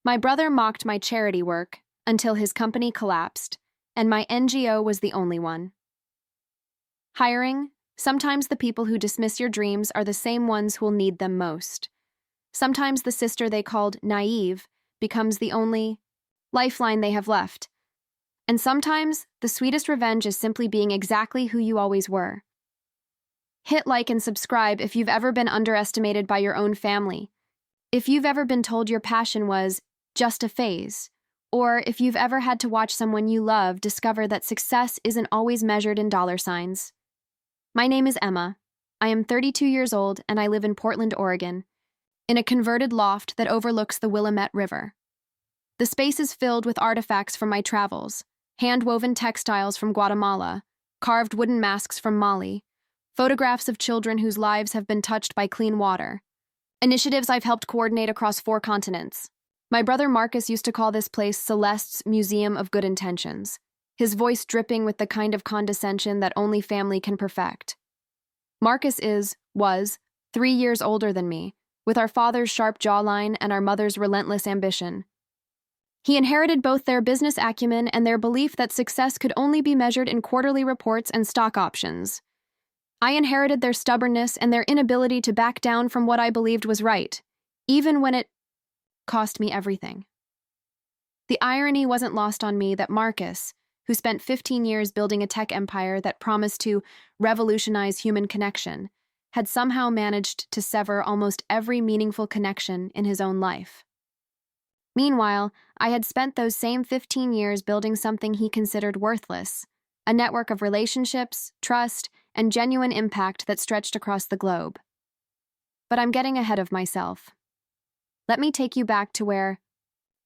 My brother mocked my charity work until his company collapsed, and my NGO was the only one. Hiring, sometimes the people who dismiss your dreams are the same ones who'll need them most. Sometimes the sister they called naive becomes the only lifeline they have left. And sometimes the sweetest revenge is simply being exactly who you always were. Hit like and subscribe if you've ever been underestimated by your own family, if you've ever been told your passion was just a phase, or if you've ever had to watch someone you love discover that success isn't always measured in dollar signs. My name is Emma. I am 32 years old and I live in Portland, Oregon, in a converted loft that overlooks the Willamette River. The space is filled with artifacts from my travels, hand-woven textiles from Guatemala, carved wooden masks from Mali, photographs of children whose lives have been touched by clean water, initiatives I've helped coordinate across 4 continents. My brother Marcus used to call this place Celeste's Museum of Good Intentions, his voice dripping with the kind of condescension that only family can perfect. Marcus was 3 years older than me, with our father's sharp jawline and our mother's relentless ambition. He inherited both their business acumen and their belief that success could only be measured in quarterly reports and stock options. I inherited their stubbornness and their inability to back down from what I believed was right, even when it cost me everything. The irony wasn't lost on me that Marcus, who spent 15 years building a tech empire that promised to revolutionize human connection, had somehow managed to sever almost every meaningful connection in his own life. Meanwhile, I had spent those same 15 years building something he considered worthless, a network of relationships, trust, and genuine impact that stretched across the globe. But I'm getting ahead of myself. Let me take you back to where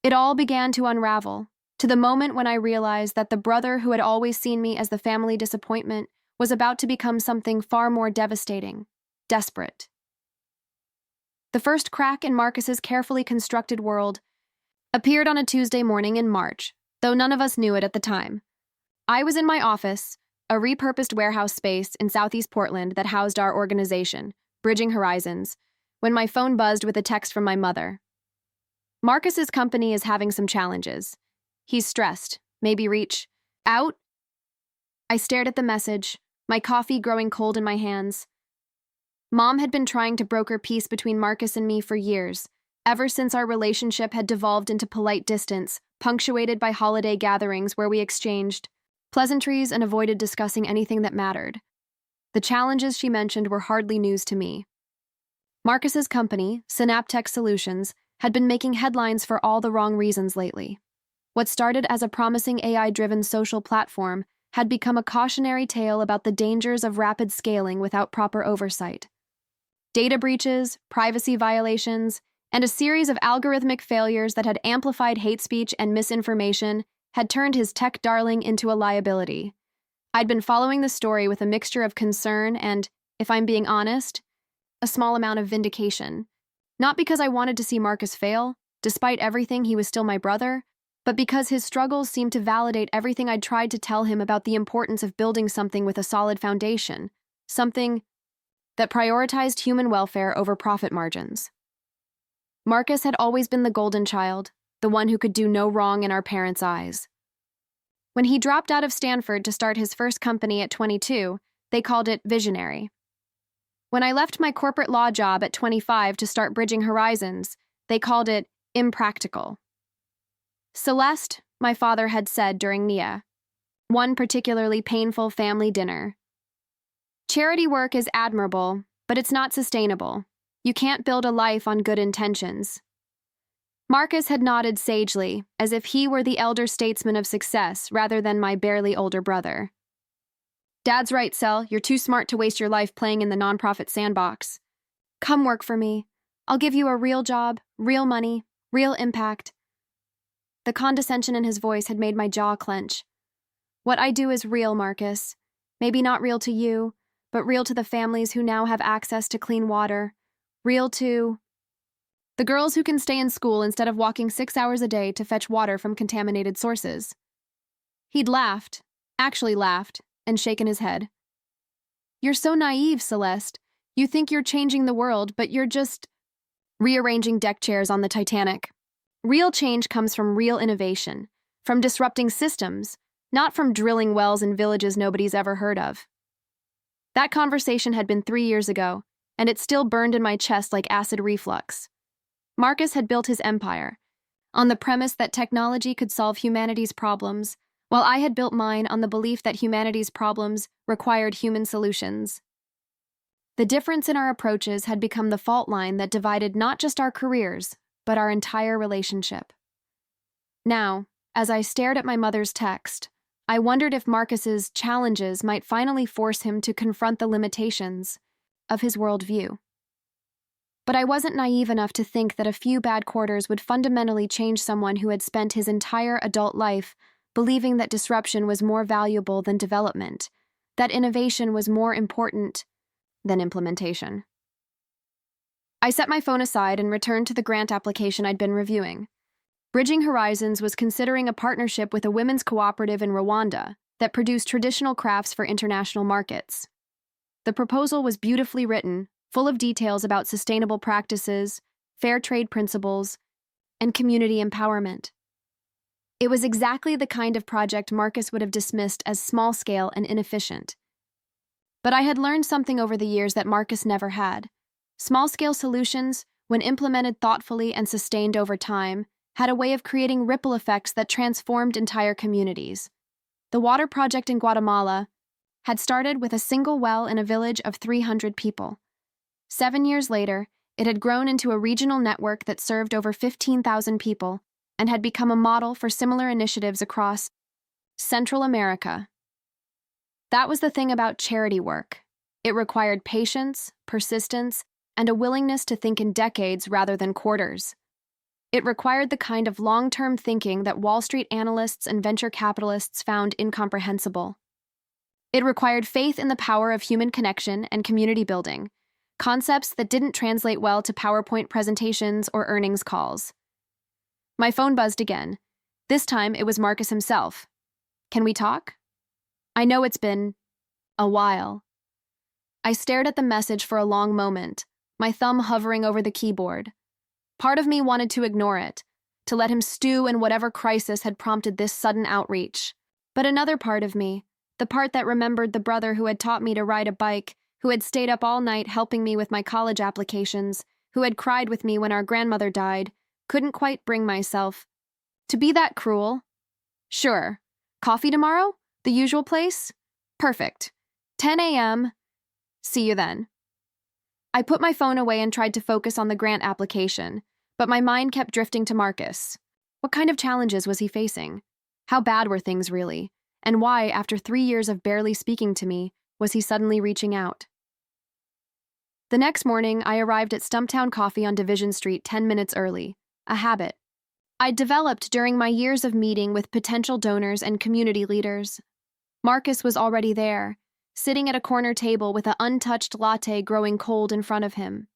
it all began to unravel, to the moment when I realized that the brother who had always seen me as the family disappointment was about to become something far more devastating, desperate. The first crack in Marcus's carefully constructed world appeared on a Tuesday morning in March, though none of us knew it at the time. I was in my office, a repurposed warehouse space in Southeast Portland that housed our organization, Bridging Horizons, when my phone buzzed with a text from my mother. Marcus's company is having some challenges. He's stressed, maybe reach out. I stared at the message, my coffee growing cold in my hands. Mom had been trying to broker peace between Marcus and me for years, ever since our relationship had devolved into polite distance, punctuated by holiday gatherings where we exchanged pleasantries and avoided discussing anything that mattered. The challenges she mentioned were hardly news to me. Marcus's company, Synaptech Solutions, had been making headlines for all the wrong reasons lately. What started as a promising AI-driven social platform had become a cautionary tale about the dangers of rapid scaling without proper oversight. Data breaches, privacy violations, and a series of algorithmic failures that had amplified hate speech and misinformation had turned his tech darling into a liability. I'd been following the story with a mixture of concern and, if I'm being honest, a small amount of vindication. Not because I wanted to see Marcus fail, despite everything he was still my brother, but because his struggles seemed to validate everything I'd tried to tell him about the importance of building something with a solid foundation, something that prioritized human welfare over profit margins. Marcus had always been the golden child, the one who could do no wrong in our parents' eyes. When he dropped out of Stanford to start his first company at 22, they called it visionary. When I left my corporate law job at 25 to start Bridging Horizons, they called it impractical. Celeste, my father had said during NIA, one particularly painful family dinner. Charity work is admirable, but it's not sustainable. You can't build a life on good intentions. Marcus had nodded sagely, as if he were the elder statesman of success rather than my barely older brother. Dad's right, Sel. You're too smart to waste your life playing in the nonprofit sandbox. Come work for me. I'll give you a real job, real money, real impact. The condescension in his voice had made my jaw clench. What I do is real, Marcus. Maybe not real to you, but real to the families who now have access to clean water. Real to the girls who can stay in school instead of walking 6 hours a day to fetch water from contaminated sources. He'd laughed, actually laughed, and shaken his head. You're so naive, Celeste. You think you're changing the world, but you're just rearranging deck chairs on the Titanic. Real change comes from real innovation, from disrupting systems, not from drilling wells in villages nobody's ever heard of. That conversation had been 3 years ago, and it still burned in my chest like acid reflux. Marcus had built his empire on the premise that technology could solve humanity's problems, while I had built mine on the belief that humanity's problems required human solutions. The difference in our approaches had become the fault line that divided not just our careers, but our entire relationship. Now, as I stared at my mother's text, I wondered if Marcus's challenges might finally force him to confront the limitations of his worldview. But I wasn't naive enough to think that a few bad quarters would fundamentally change someone who had spent his entire adult life believing that disruption was more valuable than development, that innovation was more important than implementation. I set my phone aside and returned to the grant application I'd been reviewing. Bridging Horizons was considering a partnership with a women's cooperative in Rwanda that produced traditional crafts for international markets. The proposal was beautifully written, full of details about sustainable practices, fair trade principles, and community empowerment. It was exactly the kind of project Marcus would have dismissed as small-scale and inefficient. But I had learned something over the years that Marcus never had. Small-scale solutions, when implemented thoughtfully and sustained over time, had a way of creating ripple effects that transformed entire communities. The water project in Guatemala had started with a single well in a village of 300 people. 7 years later, it had grown into a regional network that served over 15,000 people and had become a model for similar initiatives across Central America. That was the thing about charity work. It required patience, persistence, and a willingness to think in decades rather than quarters. It required the kind of long-term thinking that Wall Street analysts and venture capitalists found incomprehensible. It required faith in the power of human connection and community building, concepts that didn't translate well to PowerPoint presentations or earnings calls. My phone buzzed again. This time, it was Marcus himself. "Can we talk?" "I know it's been a while." I stared at the message for a long moment, my thumb hovering over the keyboard. Part of me wanted to ignore it, to let him stew in whatever crisis had prompted this sudden outreach. But another part of me, the part that remembered the brother who had taught me to ride a bike, who had stayed up all night helping me with my college applications, who had cried with me when our grandmother died, couldn't quite bring myself to be that cruel. "Sure. Coffee tomorrow? The usual place? Perfect. 10 a.m. See you then." I put my phone away and tried to focus on the grant application, but my mind kept drifting to Marcus. What kind of challenges was he facing? How bad were things really? And why, after 3 years of barely speaking to me, was he suddenly reaching out? The next morning, I arrived at Stumptown Coffee on Division Street 10 minutes early, a habit I'd developed during my years of meeting with potential donors and community leaders. Marcus was already there, sitting at a corner table with an untouched latte growing cold in front of him.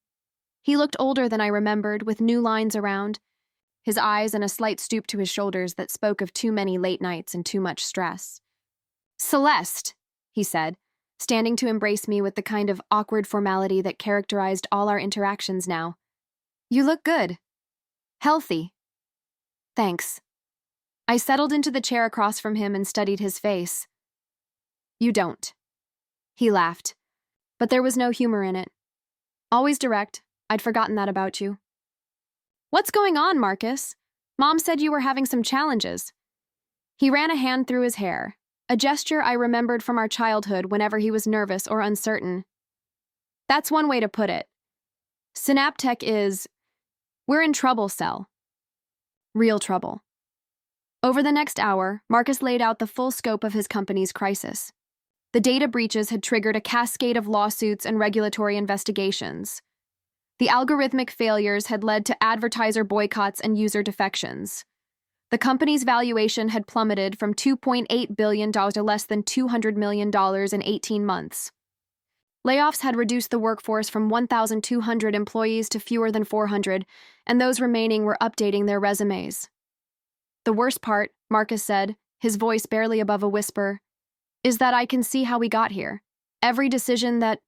He looked older than I remembered, with new lines around his eyes and a slight stoop to his shoulders that spoke of too many late nights and too much stress. "Celeste," he said, standing to embrace me with the kind of awkward formality that characterized all our interactions now. "You look good. Healthy." "Thanks." I settled into the chair across from him and studied his face. "You don't." He laughed, but there was no humor in it. Always direct. I'd forgotten that about you. "What's going on, Marcus? Mom said you were having some challenges." He ran a hand through his hair, a gesture I remembered from our childhood whenever he was nervous or uncertain. "That's one way to put it. Synaptech is... we're in trouble, Cell. Real trouble." Over the next hour, Marcus laid out the full scope of his company's crisis. The data breaches had triggered a cascade of lawsuits and regulatory investigations. The algorithmic failures had led to advertiser boycotts and user defections. The company's valuation had plummeted from $2.8 billion to less than $200 million in 18 months. Layoffs had reduced the workforce from 1,200 employees to fewer than 400, and those remaining were updating their resumes. "The worst part," Marcus said, his voice barely above a whisper, "is that I can see how we got here. Every decision that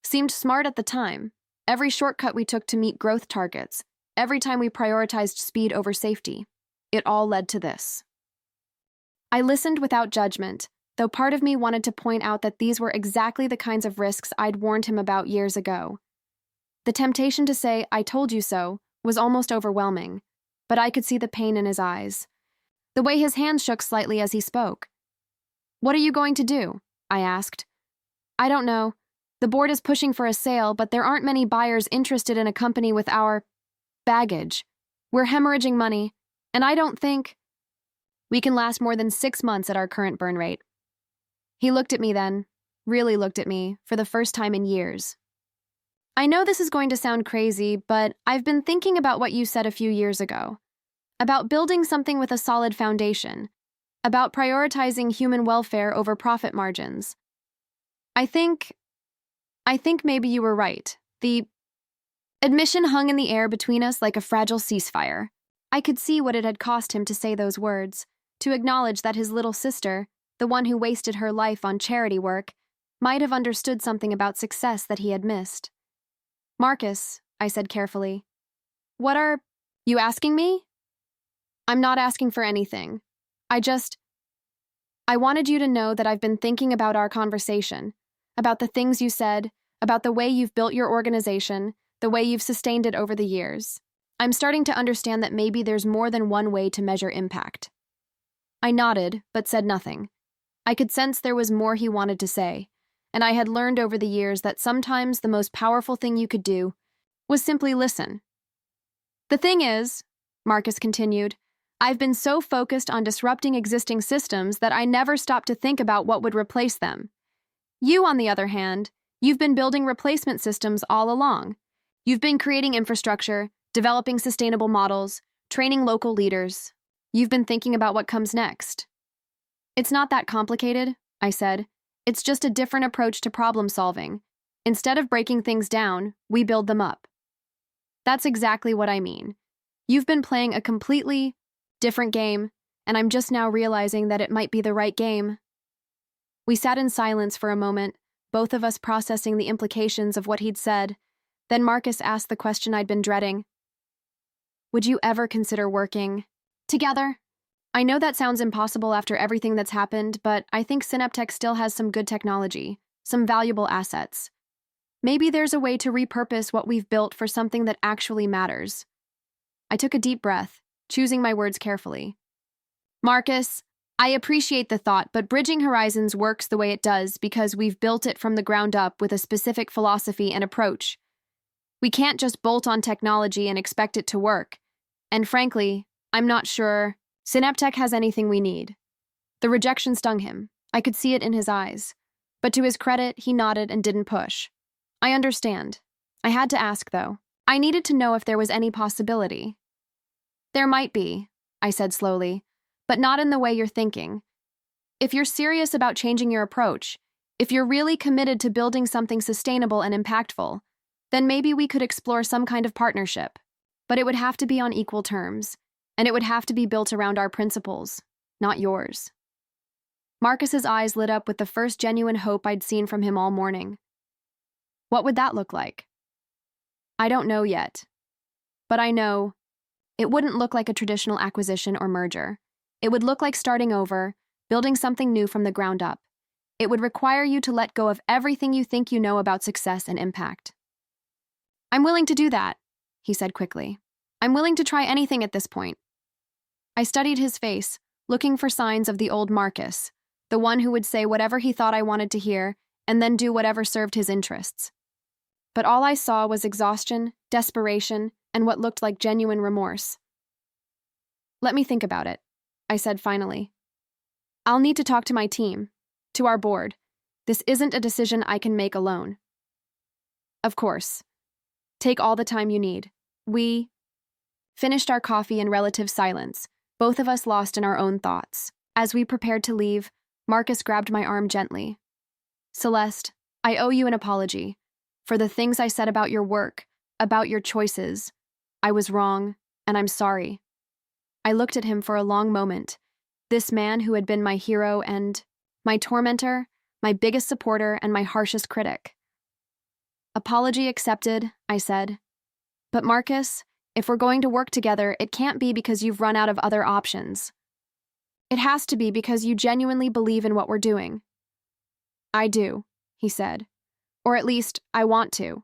seemed smart at the time, every shortcut we took to meet growth targets, every time we prioritized speed over safety. It all led to this. I listened without judgment, though part of me wanted to point out that these were exactly the kinds of risks I'd warned him about years ago. The temptation to say, "I told you so," was almost overwhelming, but I could see the pain in his eyes. The way his hand shook slightly as he spoke. "What are you going to do?" I asked. "I don't know. The board is pushing for a sale, but there aren't many buyers interested in a company with our baggage. We're hemorrhaging money, and I don't think we can last more than 6 months at our current burn rate." He looked at me then, really looked at me, for the first time in years. "I know this is going to sound crazy, but I've been thinking about what you said a few years ago. About building something with a solid foundation. About prioritizing human welfare over profit margins. I think maybe you were right." The admission hung in the air between us like a fragile ceasefire. I could see what it had cost him to say those words, to acknowledge that his little sister, the one who wasted her life on charity work, might have understood something about success that he had missed. "Marcus," I said carefully, "what are you asking me?" "I'm not asking for anything. I wanted you to know that I've been thinking about our conversation, about the things you said, about the way you've built your organization, the way you've sustained it over the years. I'm starting to understand that maybe there's more than one way to measure impact." I nodded, but said nothing. I could sense there was more he wanted to say, and I had learned over the years that sometimes the most powerful thing you could do was simply listen. "The thing is," Marcus continued, "I've been so focused on disrupting existing systems that I never stopped to think about what would replace them. You, on the other hand, you've been building replacement systems all along. You've been creating infrastructure, developing sustainable models, training local leaders. You've been thinking about what comes next." "It's not that complicated," I said. "It's just a different approach to problem solving. Instead of breaking things down, we build them up." "That's exactly what I mean. You've been playing a completely different game, and I'm just now realizing that it might be the right game." We sat in silence for a moment, both of us processing the implications of what he'd said. Then Marcus asked the question I'd been dreading. "Would you ever consider working together? I know that sounds impossible after everything that's happened, but I think Synaptech still has some good technology, some valuable assets. Maybe there's a way to repurpose what we've built for something that actually matters." I took a deep breath, choosing my words carefully. "Marcus, I appreciate the thought, but Bridging Horizons works the way it does because we've built it from the ground up with a specific philosophy and approach. We can't just bolt on technology and expect it to work. And frankly, I'm not sure Synaptech has anything we need." The rejection stung him. I could see it in his eyes. But to his credit, he nodded and didn't push. "I understand. I had to ask, though. I needed to know if there was any possibility." "There might be," I said slowly, "but not in the way you're thinking. If you're serious about changing your approach, if you're really committed to building something sustainable and impactful, then maybe we could explore some kind of partnership. But it would have to be on equal terms, and it would have to be built around our principles, not yours." Marcus's eyes lit up with the first genuine hope I'd seen from him all morning. "What would that look like?" "I don't know yet. But I know it wouldn't look like a traditional acquisition or merger. It would look like starting over, building something new from the ground up. It would require you to let go of everything you think you know about success and impact." "I'm willing to do that," he said quickly. "I'm willing to try anything at this point." I studied his face, looking for signs of the old Marcus, the one who would say whatever he thought I wanted to hear and then do whatever served his interests. But all I saw was exhaustion, desperation, and what looked like genuine remorse. "Let me think about it," I said finally. "I'll need to talk to my team, to our board. This isn't a decision I can make alone." "Of course. Take all the time you need." We finished our coffee in relative silence, both of us lost in our own thoughts. As we prepared to leave, Marcus grabbed my arm gently. "Celeste, I owe you an apology. For the things I said about your work, about your choices. I was wrong, and I'm sorry." I looked at him for a long moment. This man who had been my hero and my tormentor, my biggest supporter, and my harshest critic. "Apology accepted," I said. "But Marcus, If we're going to work together, it can't be because you've run out of other options. It has to be because you genuinely believe in what we're doing. I do, he said. Or at least, I want to.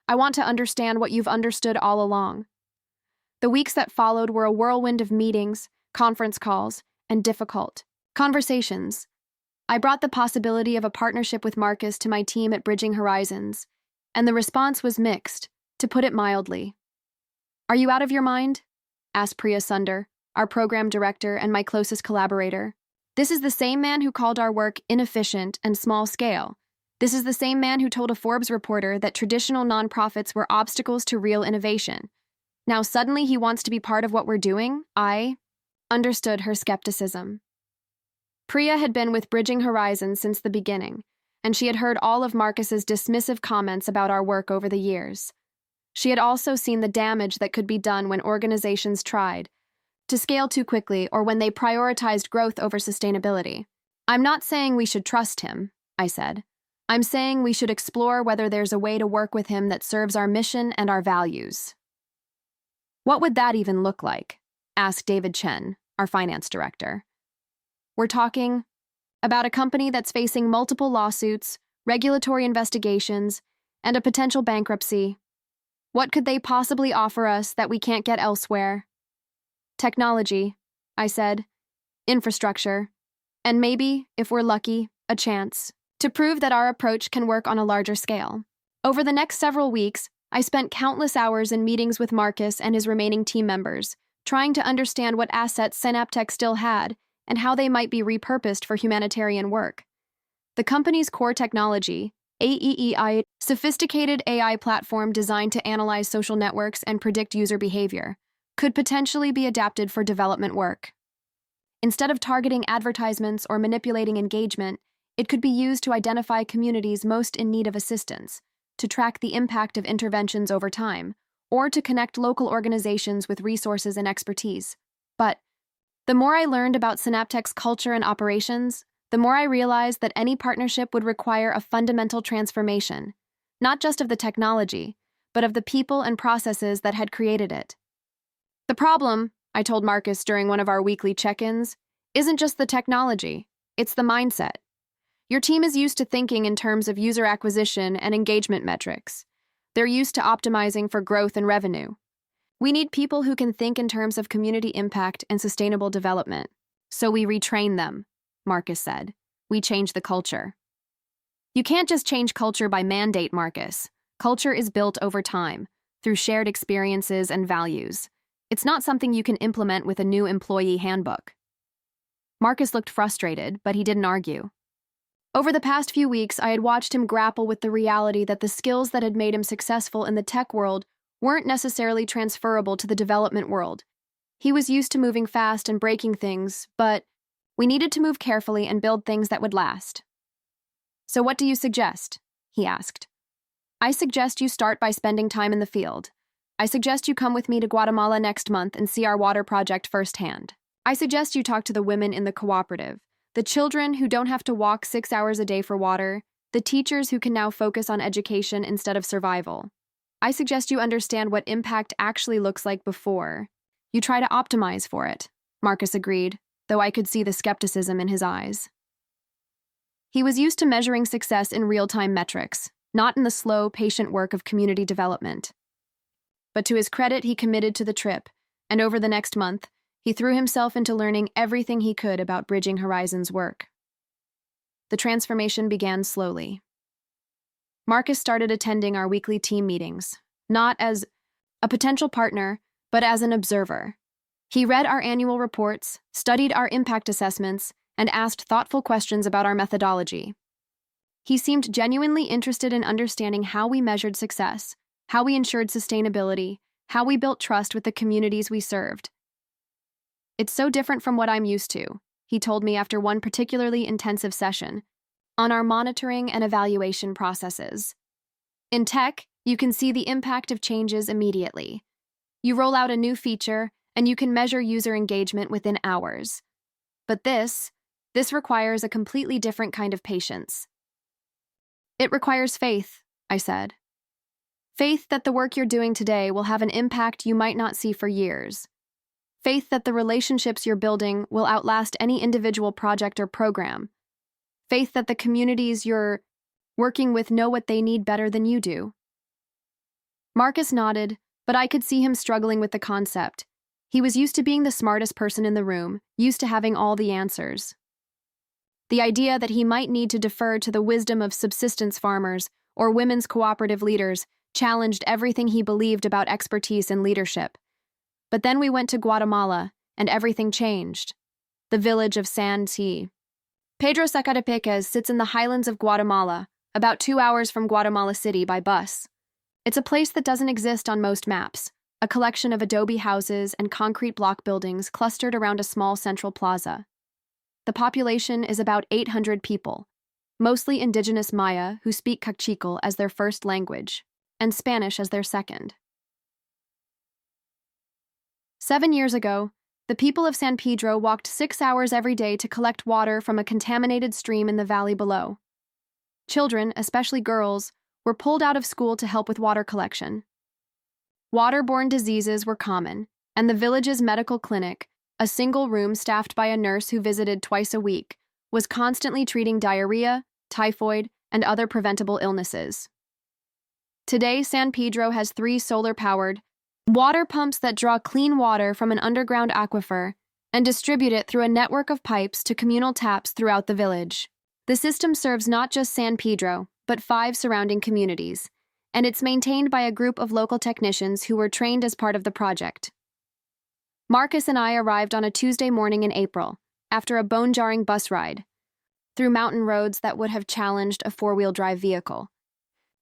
I want to understand what you've understood all along. The weeks that followed were a whirlwind of meetings, conference calls, and difficult conversations. I brought the possibility of a partnership with Marcus to my team at Bridging Horizons, and the response was mixed, to put it mildly. Are you out of your mind? Asked Priya Sundar, our program director and my closest collaborator. This is the same man who called our work inefficient and small-scale. This is the same man who told a Forbes reporter that traditional nonprofits were obstacles to real innovation. Now suddenly he wants to be part of what we're doing? I understood her skepticism. Priya had been with Bridging Horizons since the beginning, and she had heard all of Marcus's dismissive comments about our work over the years. She had also seen the damage that could be done when organizations tried to scale too quickly or when they prioritized growth over sustainability. I'm not saying we should trust him, I said. I'm saying we should explore whether there's a way to work with him that serves our mission and our values. What would that even look like? Asked David Chen, our finance director. We're talking about a company that's facing multiple lawsuits, regulatory investigations, and a potential bankruptcy. What could they possibly offer us that we can't get elsewhere? Technology, I said. Infrastructure. And maybe, if we're lucky, a chance to prove that our approach can work on a larger scale. Over the next several weeks, I spent countless hours in meetings with Marcus and his remaining team members, trying to understand what assets Synaptech still had and how they might be repurposed for humanitarian work. The company's core technology, AEEI, sophisticated AI platform designed to analyze social networks and predict user behavior, could potentially be adapted for development work. Instead of targeting advertisements or manipulating engagement, it could be used to identify communities most in need of assistance, to track the impact of interventions over time, or to connect local organizations with resources and expertise. But the more I learned about Synaptech's culture and operations, the more I realized that any partnership would require a fundamental transformation, not just of the technology, but of the people and processes that had created it. The problem, I told Marcus during one of our weekly check-ins, isn't just the technology, it's the mindset. Your team is used to thinking in terms of user acquisition and engagement metrics. They're used to optimizing for growth and revenue. We need people who can think in terms of community impact and sustainable development. So we retrain them, Marcus said. We change the culture. You can't just change culture by mandate, Marcus. Culture is built over time, through shared experiences and values. It's not something you can implement with a new employee handbook. Marcus looked frustrated, but he didn't argue. Over the past few weeks, I had watched him grapple with the reality that the skills that had made him successful in the tech world weren't necessarily transferable to the development world. He was used to moving fast and breaking things, but we needed to move carefully and build things that would last. So what do you suggest? He asked. I suggest you start by spending time in the field. I suggest you come with me to Guatemala next month and see our water project firsthand. I suggest you talk to the women in the cooperative, the children who don't have to walk 6 hours a day for water, the teachers who can now focus on education instead of survival. I suggest you understand what impact actually looks like before you try to optimize for it, Marcus agreed, though I could see the skepticism in his eyes. He was used to measuring success in real-time metrics, not in the slow, patient work of community development. But to his credit, he committed to the trip, and over the next month, he threw himself into learning everything he could about Bridging Horizons' work. The transformation began slowly. Marcus started attending our weekly team meetings, not as a potential partner, but as an observer. He read our annual reports, studied our impact assessments, and asked thoughtful questions about our methodology. He seemed genuinely interested in understanding how we measured success, how we ensured sustainability, how we built trust with the communities we served. It's so different from what I'm used to, he told me after one particularly intensive session, on our monitoring and evaluation processes. In tech, you can see the impact of changes immediately. You roll out a new feature, and you can measure user engagement within hours. But this requires a completely different kind of patience. It requires faith, I said. Faith that the work you're doing today will have an impact you might not see for years. Faith that the relationships you're building will outlast any individual project or program. Faith that the communities you're working with know what they need better than you do. Marcus nodded, but I could see him struggling with the concept. He was used to being the smartest person in the room, used to having all the answers. The idea that he might need to defer to the wisdom of subsistence farmers or women's cooperative leaders challenged everything he believed about expertise and leadership. But then we went to Guatemala, and everything changed. The village of San T. Pedro Zacatepecas sits in the highlands of Guatemala, about 2 hours from Guatemala City by bus. It's a place that doesn't exist on most maps, a collection of adobe houses and concrete block buildings clustered around a small central plaza. The population is about 800 people, mostly indigenous Maya who speak Kaqchikel as their first language, and Spanish as their second. 7 years ago, the people of San Pedro walked 6 hours every day to collect water from a contaminated stream in the valley below. Children, especially girls, were pulled out of school to help with water collection. Waterborne diseases were common, and the village's medical clinic, a single room staffed by a nurse who visited twice a week, was constantly treating diarrhea, typhoid, and other preventable illnesses. Today, San Pedro has 3 solar-powered water pumps that draw clean water from an underground aquifer and distribute it through a network of pipes to communal taps throughout the village. The system serves not just San Pedro, but 5 surrounding communities, and it's maintained by a group of local technicians who were trained as part of the project. Marcus and I arrived on a Tuesday morning in April, after a bone-jarring bus ride, through mountain roads that would have challenged a 4-wheel drive vehicle.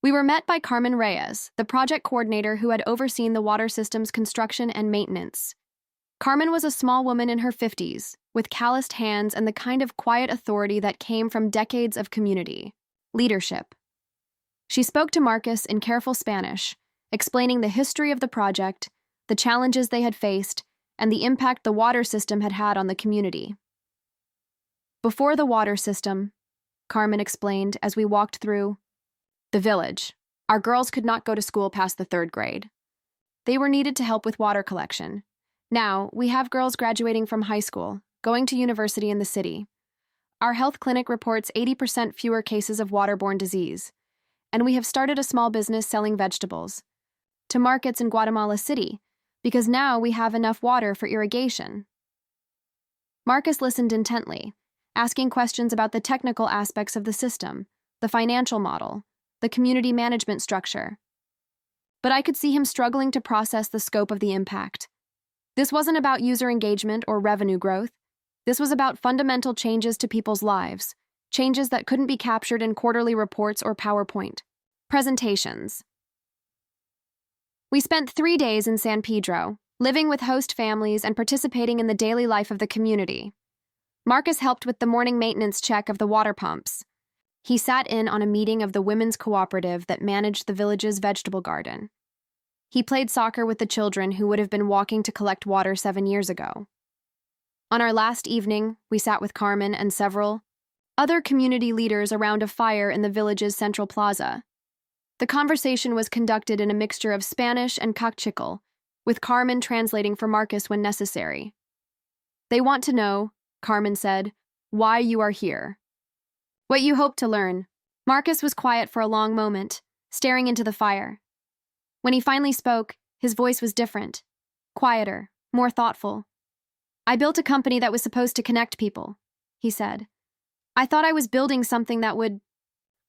We were met by Carmen Reyes, the project coordinator who had overseen the water system's construction and maintenance. Carmen was a small woman in her 50s, with calloused hands and the kind of quiet authority that came from decades of community leadership. She spoke to Marcus in careful Spanish, explaining the history of the project, the challenges they had faced, and the impact the water system had had on the community. Before the water system, Carmen explained as we walked through the village, our girls could not go to school past the 3rd grade. They were needed to help with water collection. Now, we have girls graduating from high school, going to university in the city. Our health clinic reports 80% fewer cases of waterborne disease, and we have started a small business selling vegetables to markets in Guatemala City, because now we have enough water for irrigation. Marcus listened intently, asking questions about the technical aspects of the system, the financial model, the community management structure. But I could see him struggling to process the scope of the impact. This wasn't about user engagement or revenue growth. This was about fundamental changes to people's lives, changes that couldn't be captured in quarterly reports or PowerPoint presentations. We spent 3 days in San Pedro, living with host families and participating in the daily life of the community. Marcus helped with the morning maintenance check of the water pumps. He sat in on a meeting of the women's cooperative that managed the village's vegetable garden. He played soccer with the children who would have been walking to collect water 7 years ago. On our last evening, we sat with Carmen and several other community leaders around a fire in the village's central plaza. The conversation was conducted in a mixture of Spanish and Kaqchikel, with Carmen translating for Marcus when necessary. They want to know, Carmen said, why you are here. What you hope to learn. Marcus was quiet for a long moment, staring into the fire. When he finally spoke, his voice was different, quieter, more thoughtful. I built a company that was supposed to connect people, he said. I thought I was building something that would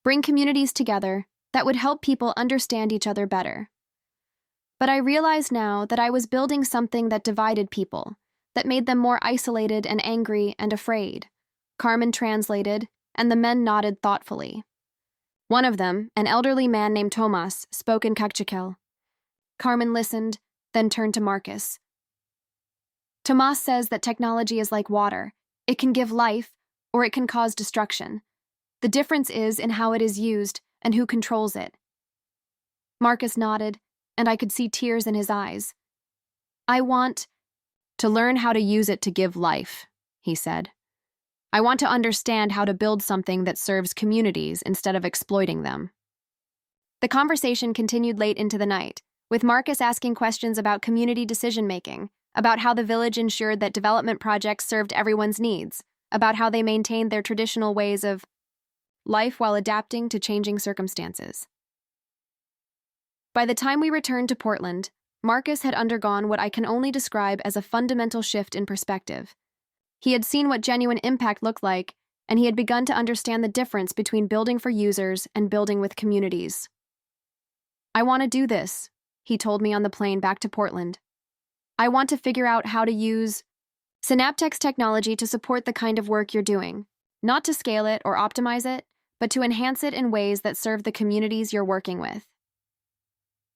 bring communities together, that would help people understand each other better. But I realize now that I was building something that divided people, that made them more isolated and angry and afraid. Carmen translated, and the men nodded thoughtfully. One of them, an elderly man named Tomas, spoke in Kaqchikel. Carmen listened, then turned to Marcus. Tomas says that technology is like water. It can give life, or it can cause destruction. The difference is in how it is used and who controls it. Marcus nodded, and I could see tears in his eyes. I want to learn how to use it to give life, he said. I want to understand how to build something that serves communities instead of exploiting them. The conversation continued late into the night, with Marcus asking questions about community decision-making, about how the village ensured that development projects served everyone's needs, about how they maintained their traditional ways of life while adapting to changing circumstances. By the time we returned to Portland, Marcus had undergone what I can only describe as a fundamental shift in perspective. He had seen what genuine impact looked like, and he had begun to understand the difference between building for users and building with communities. "I want to do this," he told me on the plane back to Portland. "I want to figure out how to use Synaptech's technology to support the kind of work you're doing, not to scale it or optimize it, but to enhance it in ways that serve the communities you're working with."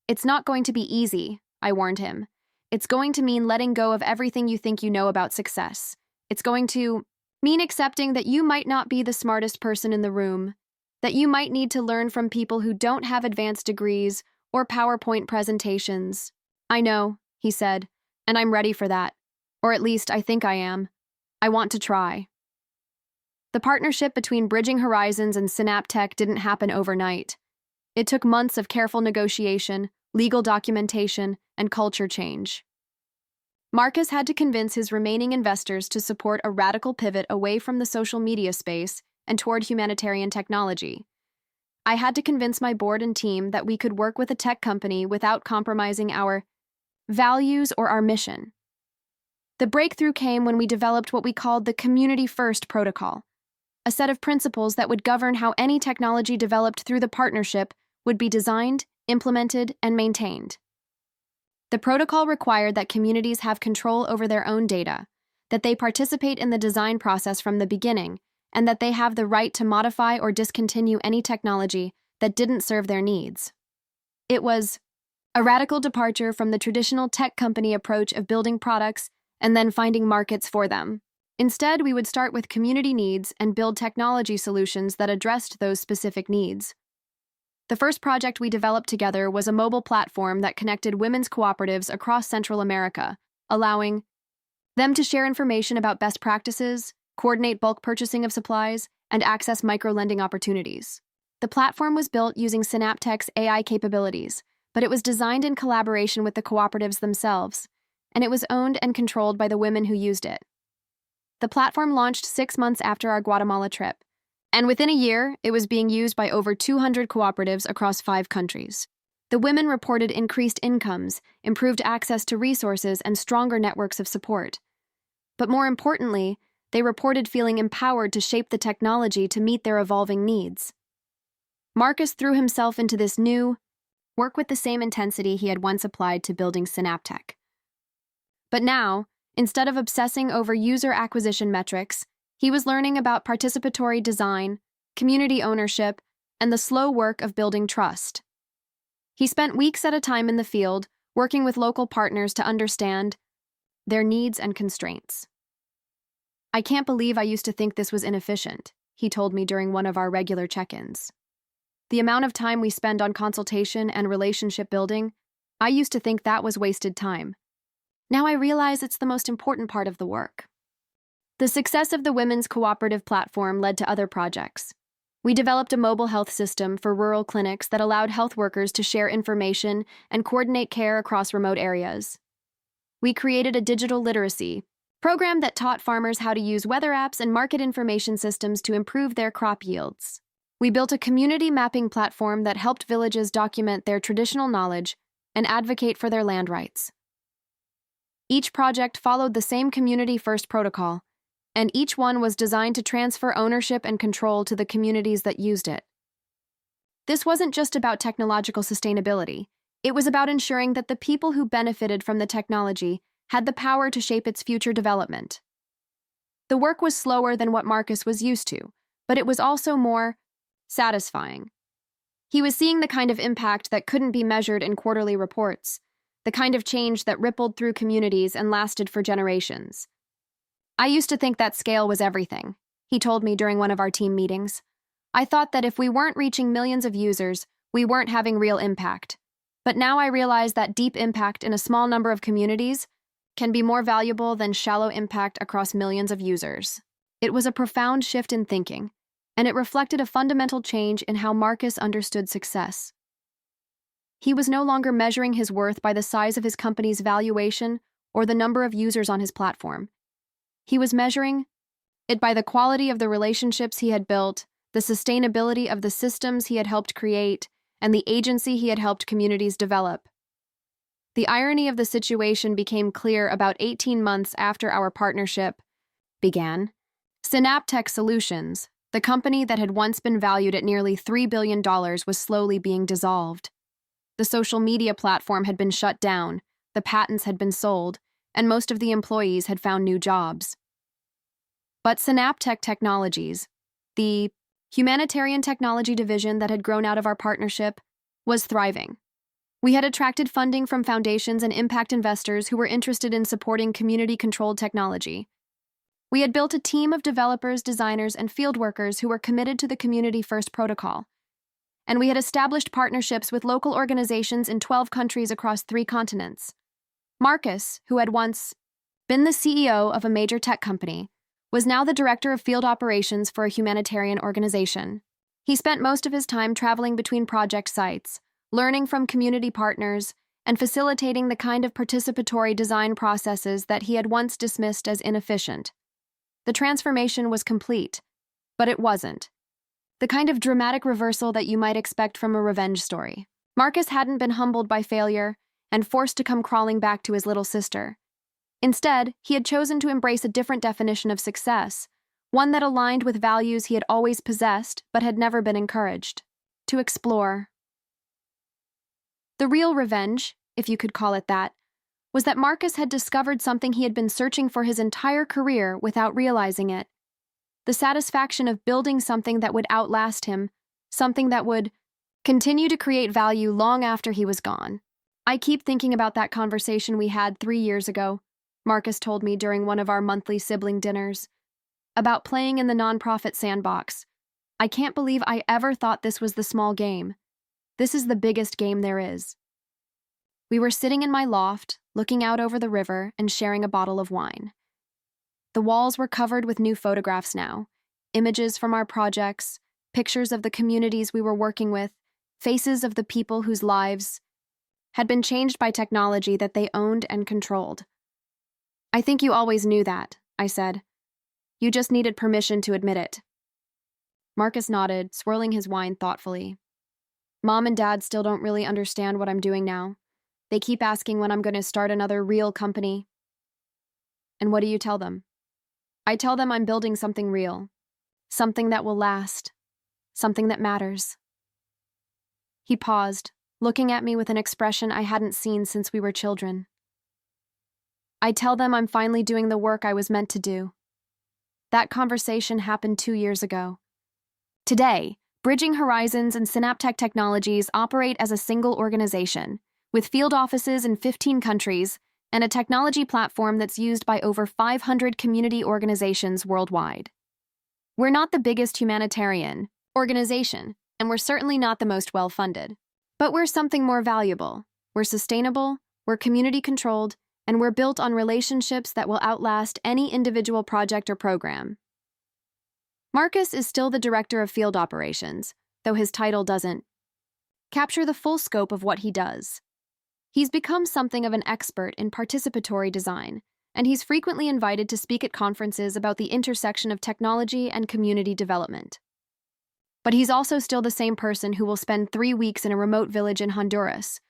"It's not going to be easy," I warned him. "It's going to mean letting go of everything you think you know about success. It's going to mean accepting that you might not be the smartest person in the room, that you might need to learn from people who don't have advanced degrees or PowerPoint presentations." "I know," he said, "and I'm ready for that. Or at least I think I am. I want to try." The partnership between Bridging Horizons and Synaptech didn't happen overnight. It took months of careful negotiation, legal documentation, and culture change. Marcus had to convince his remaining investors to support a radical pivot away from the social media space and toward humanitarian technology. I had to convince my board and team that we could work with a tech company without compromising our values or our mission. The breakthrough came when we developed what we called the Community First Protocol, a set of principles that would govern how any technology developed through the partnership would be designed, implemented, and maintained. The protocol required that communities have control over their own data, that they participate in the design process from the beginning, and that they have the right to modify or discontinue any technology that didn't serve their needs. It was a radical departure from the traditional tech company approach of building products and then finding markets for them. Instead, we would start with community needs and build technology solutions that addressed those specific needs. The first project we developed together was a mobile platform that connected women's cooperatives across Central America, allowing them to share information about best practices, coordinate bulk purchasing of supplies, and access micro-lending opportunities. The platform was built using Synaptech's AI capabilities, but it was designed in collaboration with the cooperatives themselves, and it was owned and controlled by the women who used it. The platform launched 6 months after our Guatemala trip, and within a year, it was being used by over 200 cooperatives across 5 countries. The women reported increased incomes, improved access to resources, and stronger networks of support. But more importantly, they reported feeling empowered to shape the technology to meet their evolving needs. Marcus threw himself into this new work with the same intensity he had once applied to building Synaptech. But now, instead of obsessing over user acquisition metrics, he was learning about participatory design, community ownership, and the slow work of building trust. He spent weeks at a time in the field, working with local partners to understand their needs and constraints. "I can't believe I used to think this was inefficient," he told me during one of our regular check-ins. "The amount of time we spend on consultation and relationship building, I used to think that was wasted time. Now I realize it's the most important part of the work." The success of the women's cooperative platform led to other projects. We developed a mobile health system for rural clinics that allowed health workers to share information and coordinate care across remote areas. We created a digital literacy program that taught farmers how to use weather apps and market information systems to improve their crop yields. We built a community mapping platform that helped villages document their traditional knowledge and advocate for their land rights. Each project followed the same community-first protocol, and each one was designed to transfer ownership and control to the communities that used it. This wasn't just about technological sustainability. It was about ensuring that the people who benefited from the technology had the power to shape its future development. The work was slower than what Marcus was used to, but it was also more satisfying. He was seeing the kind of impact that couldn't be measured in quarterly reports, the kind of change that rippled through communities and lasted for generations. "I used to think that scale was everything," he told me during one of our team meetings. "I thought that if we weren't reaching millions of users, we weren't having real impact. But now I realize that deep impact in a small number of communities can be more valuable than shallow impact across millions of users." It was a profound shift in thinking, and it reflected a fundamental change in how Marcus understood success. He was no longer measuring his worth by the size of his company's valuation or the number of users on his platform. He was measuring it by the quality of the relationships he had built, the sustainability of the systems he had helped create, and the agency he had helped communities develop. The irony of the situation became clear about 18 months after our partnership began. Synaptech Solutions, the company that had once been valued at nearly $3 billion, was slowly being dissolved. The social media platform had been shut down, the patents had been sold, and most of the employees had found new jobs. But Synaptech Technologies, the humanitarian technology division that had grown out of our partnership, was thriving. We had attracted funding from foundations and impact investors who were interested in supporting community-controlled technology. We had built a team of developers, designers, and field workers who were committed to the community-first protocol. And we had established partnerships with local organizations in 12 countries across 3 continents. Marcus, who had once been the CEO of a major tech company, was now the director of field operations for a humanitarian organization. He spent most of his time traveling between project sites, learning from community partners, and facilitating the kind of participatory design processes that he had once dismissed as inefficient. The transformation was complete, but it wasn't. The kind of dramatic reversal that you might expect from a revenge story. Marcus hadn't been humbled by failure and forced to come crawling back to his little sister. Instead, he had chosen to embrace a different definition of success, one that aligned with values he had always possessed but had never been encouraged to explore. The real revenge, if you could call it that, was that Marcus had discovered something he had been searching for his entire career without realizing it. The satisfaction of building something that would outlast him, something that would continue to create value long after he was gone. I keep thinking about that conversation we had 3 years ago, Marcus told me during one of our monthly sibling dinners, about playing in the nonprofit sandbox. I can't believe I ever thought this was the small game. This is the biggest game there is. We were sitting in my loft, looking out over the river and sharing a bottle of wine. The walls were covered with new photographs now, images from our projects, pictures of the communities we were working with, faces of the people whose lives had been changed by technology that they owned and controlled. I think you always knew that, I said. You just needed permission to admit it. Marcus nodded, swirling his wine thoughtfully. Mom and Dad still don't really understand what I'm doing now. They keep asking when I'm going to start another real company. And what do you tell them? I tell them I'm building something real, something that will last, something that matters. He paused, looking at me with an expression I hadn't seen since we were children. I tell them I'm finally doing the work I was meant to do. That conversation happened 2 years ago. Today, Bridging Horizons and Synaptech Technologies operate as a single organization, with field offices in 15 countries and a technology platform that's used by over 500 community organizations worldwide. We're not the biggest humanitarian organization, and we're certainly not the most well-funded. But we're something more valuable. We're sustainable, we're community-controlled, and we're built on relationships that will outlast any individual project or program. Marcus is still the director of field operations, though his title doesn't capture the full scope of what he does. He's become something of an expert in participatory design, and he's frequently invited to speak at conferences about the intersection of technology and community development. But he's also still the same person who will spend 3 weeks in a remote village in Honduras,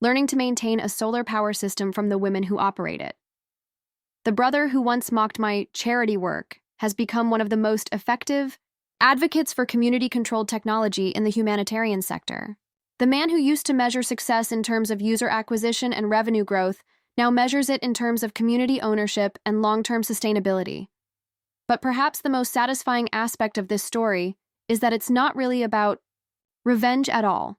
learning to maintain a solar power system from the women who operate it. The brother who once mocked my charity work has become one of the most effective advocates for community-controlled technology in the humanitarian sector. The man who used to measure success in terms of user acquisition and revenue growth now measures it in terms of community ownership and long-term sustainability. But perhaps the most satisfying aspect of this story is that it's not really about revenge at all.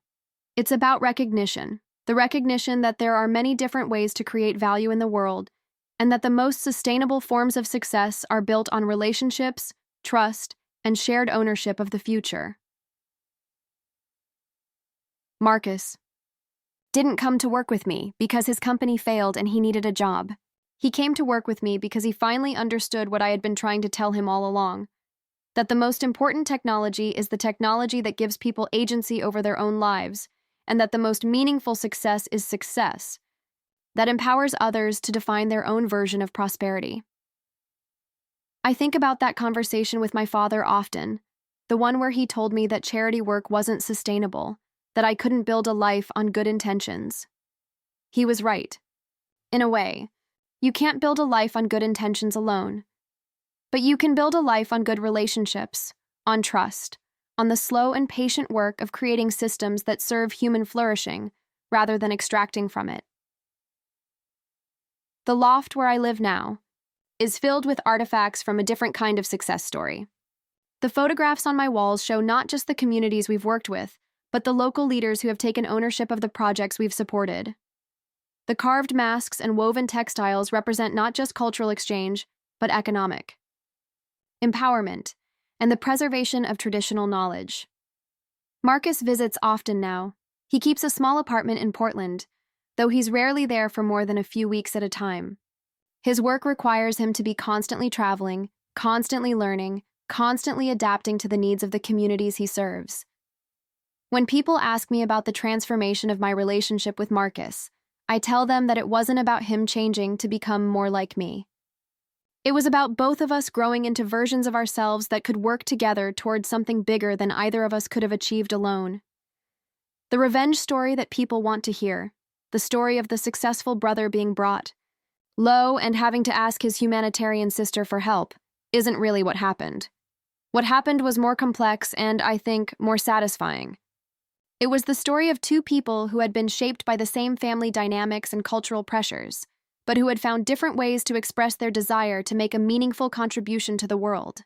It's about recognition, the recognition that there are many different ways to create value in the world, and that the most sustainable forms of success are built on relationships, trust, and shared ownership of the future. Marcus didn't come to work with me because his company failed and he needed a job. He came to work with me because he finally understood what I had been trying to tell him all along, that the most important technology is the technology that gives people agency over their own lives, and that the most meaningful success is success that empowers others to define their own version of prosperity. I think about that conversation with my father often, the one where he told me that charity work wasn't sustainable, that I couldn't build a life on good intentions. He was right. In a way, you can't build a life on good intentions alone. But you can build a life on good relationships, on trust, on the slow and patient work of creating systems that serve human flourishing rather than extracting from it. The loft where I live now is filled with artifacts from a different kind of success story. The photographs on my walls show not just the communities we've worked with, but the local leaders who have taken ownership of the projects we've supported. The carved masks and woven textiles represent not just cultural exchange, but economic empowerment and the preservation of traditional knowledge. Marcus visits often now. He keeps a small apartment in Portland, though he's rarely there for more than a few weeks at a time. His work requires him to be constantly traveling, constantly learning, constantly adapting to the needs of the communities he serves. When people ask me about the transformation of my relationship with Marcus, I tell them that it wasn't about him changing to become more like me. It was about both of us growing into versions of ourselves that could work together towards something bigger than either of us could have achieved alone. The revenge story that people want to hear, the story of the successful brother being brought low and having to ask his humanitarian sister for help, isn't really what happened. What happened was more complex and, I think, more satisfying. It was the story of two people who had been shaped by the same family dynamics and cultural pressures, but who had found different ways to express their desire to make a meaningful contribution to the world.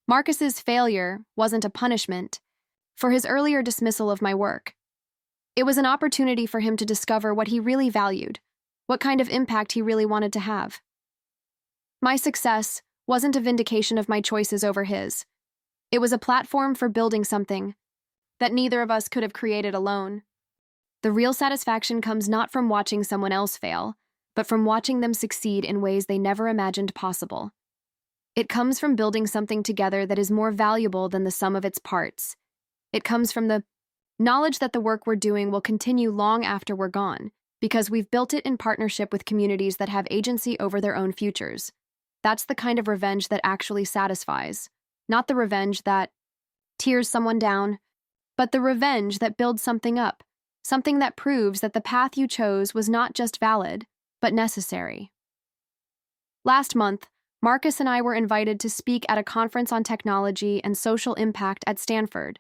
Marcus's failure wasn't a punishment for his earlier dismissal of my work. It was an opportunity for him to discover what he really valued, what kind of impact he really wanted to have. My success wasn't a vindication of my choices over his. It was a platform for building something that neither of us could have created alone. The real satisfaction comes not from watching someone else fail, but from watching them succeed in ways they never imagined possible. It comes from building something together that is more valuable than the sum of its parts. It comes from the knowledge that the work we're doing will continue long after we're gone, because we've built it in partnership with communities that have agency over their own futures. That's the kind of revenge that actually satisfies, not the revenge that tears someone down, but the revenge that builds something up, something that proves that the path you chose was not just valid, but necessary. Last month, Marcus and I were invited to speak at a conference on technology and social impact at Stanford,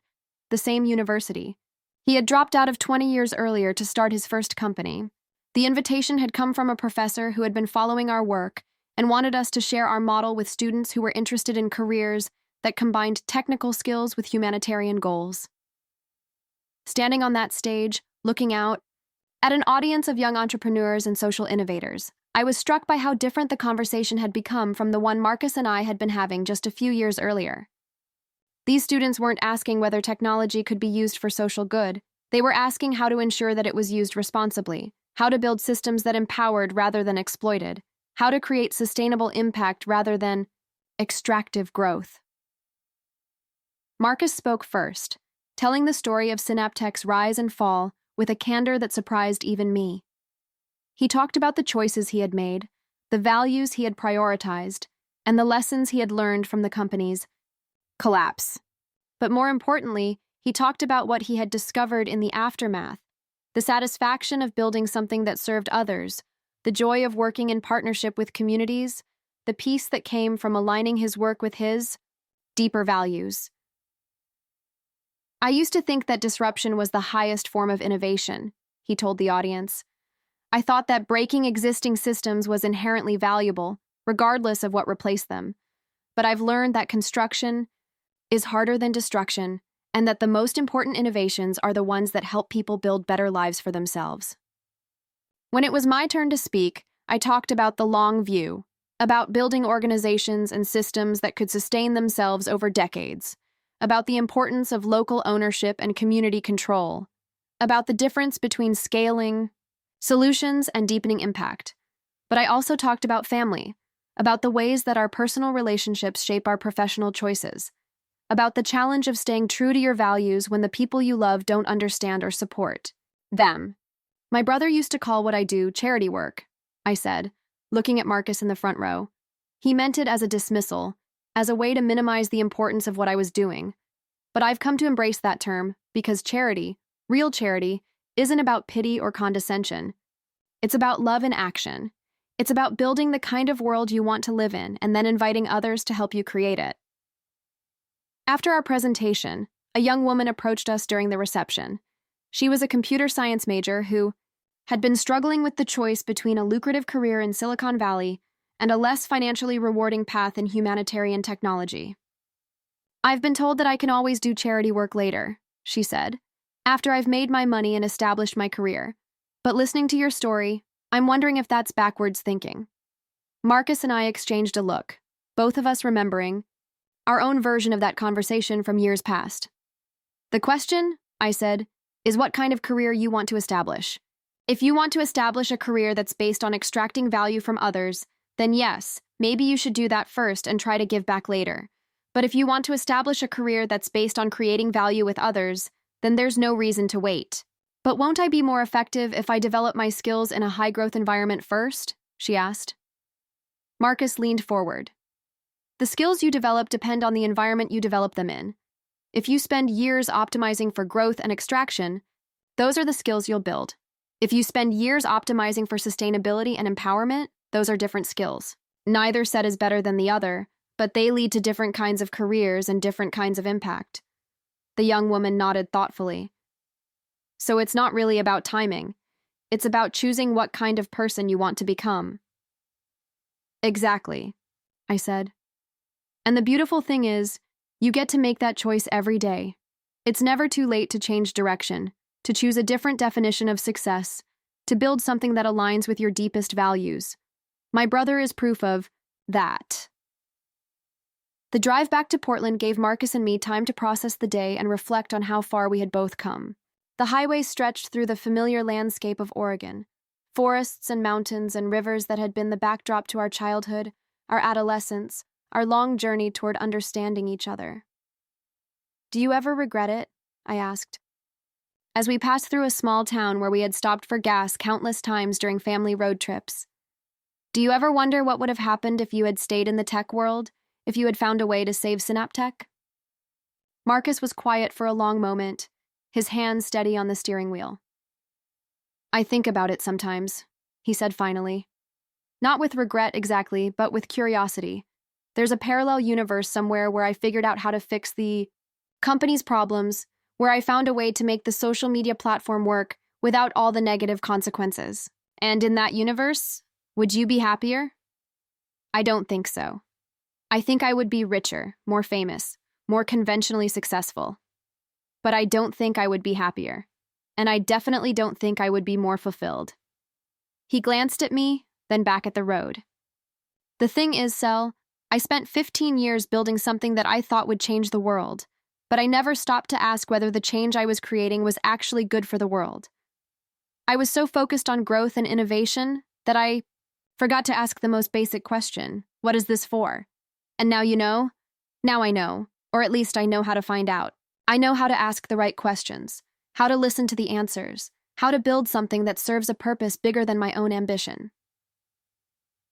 the same university. He had dropped out of 20 years earlier to start his first company. The invitation had come from a professor who had been following our work and wanted us to share our model with students who were interested in careers that combined technical skills with humanitarian goals. Standing on that stage, looking out at an audience of young entrepreneurs and social innovators, I was struck by how different the conversation had become from the one Marcus and I had been having just a few years earlier. These students weren't asking whether technology could be used for social good. They were asking how to ensure that it was used responsibly, how to build systems that empowered rather than exploited, how to create sustainable impact rather than extractive growth. Marcus spoke first, telling the story of Synaptech's rise and fall with a candor that surprised even me. He talked about the choices he had made, the values he had prioritized, and the lessons he had learned from the company's collapse. But more importantly, he talked about what he had discovered in the aftermath, the satisfaction of building something that served others, the joy of working in partnership with communities, the peace that came from aligning his work with his deeper values. I used to think that disruption was the highest form of innovation, he told the audience. I thought that breaking existing systems was inherently valuable, regardless of what replaced them. But I've learned that construction is harder than destruction, and that the most important innovations are the ones that help people build better lives for themselves. When it was my turn to speak, I talked about the long view, about building organizations and systems that could sustain themselves over decades, about the importance of local ownership and community control, about the difference between scaling solutions and deepening impact. But I also talked about family, about the ways that our personal relationships shape our professional choices, about the challenge of staying true to your values when the people you love don't understand or support them. My brother used to call what I do charity work, I said, looking at Marcus in the front row. He meant it as a dismissal, as a way to minimize the importance of what I was doing. But I've come to embrace that term because charity, real charity, isn't about pity or condescension. It's about love in action. It's about building the kind of world you want to live in and then inviting others to help you create it. After our presentation, a young woman approached us during the reception. She was a computer science major who had been struggling with the choice between a lucrative career in Silicon Valley and a less financially rewarding path in humanitarian technology. "I've been told that I can always do charity work later," she said, "after I've made my money and established my career. But listening to your story, I'm wondering if that's backwards thinking." Marcus and I exchanged a look, both of us remembering our own version of that conversation from years past. "The question," I said, "is what kind of career you want to establish. If you want to establish a career that's based on extracting value from others, then yes, maybe you should do that first and try to give back later. But if you want to establish a career that's based on creating value with others, then there's no reason to wait." "But won't I be more effective if I develop my skills in a high-growth environment first?" she asked. Marcus leaned forward. "The skills you develop depend on the environment you develop them in. If you spend years optimizing for growth and extraction, those are the skills you'll build. If you spend years optimizing for sustainability and empowerment, those are different skills. Neither set is better than the other, but they lead to different kinds of careers and different kinds of impact." The young woman nodded thoughtfully. "So it's not really about timing. It's about choosing what kind of person you want to become." "Exactly," I said. "And the beautiful thing is, you get to make that choice every day. It's never too late to change direction, to choose a different definition of success, to build something that aligns with your deepest values. My brother is proof of that." The drive back to Portland gave Marcus and me time to process the day and reflect on how far we had both come. The highway stretched through the familiar landscape of Oregon, forests and mountains and rivers that had been the backdrop to our childhood, our adolescence, our long journey toward understanding each other. "Do you ever regret it?" I asked. As we passed through a small town where we had stopped for gas countless times during family road trips. "Do you ever wonder what would have happened if you had stayed in the tech world, if you had found a way to save Synaptech?" Marcus was quiet for a long moment, his hands steady on the steering wheel. "I think about it sometimes," he said finally. "Not with regret exactly, but with curiosity. There's a parallel universe somewhere where I figured out how to fix the company's problems, where I found a way to make the social media platform work without all the negative consequences. And in that universe, would you be happier?" "I don't think so. I think I would be richer, more famous, more conventionally successful. But I don't think I would be happier. And I definitely don't think I would be more fulfilled." He glanced at me, then back at the road. "The thing is, Sel, I spent 15 years building something that I thought would change the world, but I never stopped to ask whether the change I was creating was actually good for the world. I was so focused on growth and innovation that I forgot to ask the most basic question, what is this for? And now you know? Now I know, or at least I know how to find out. I know how to ask the right questions, how to listen to the answers, how to build something that serves a purpose bigger than my own ambition."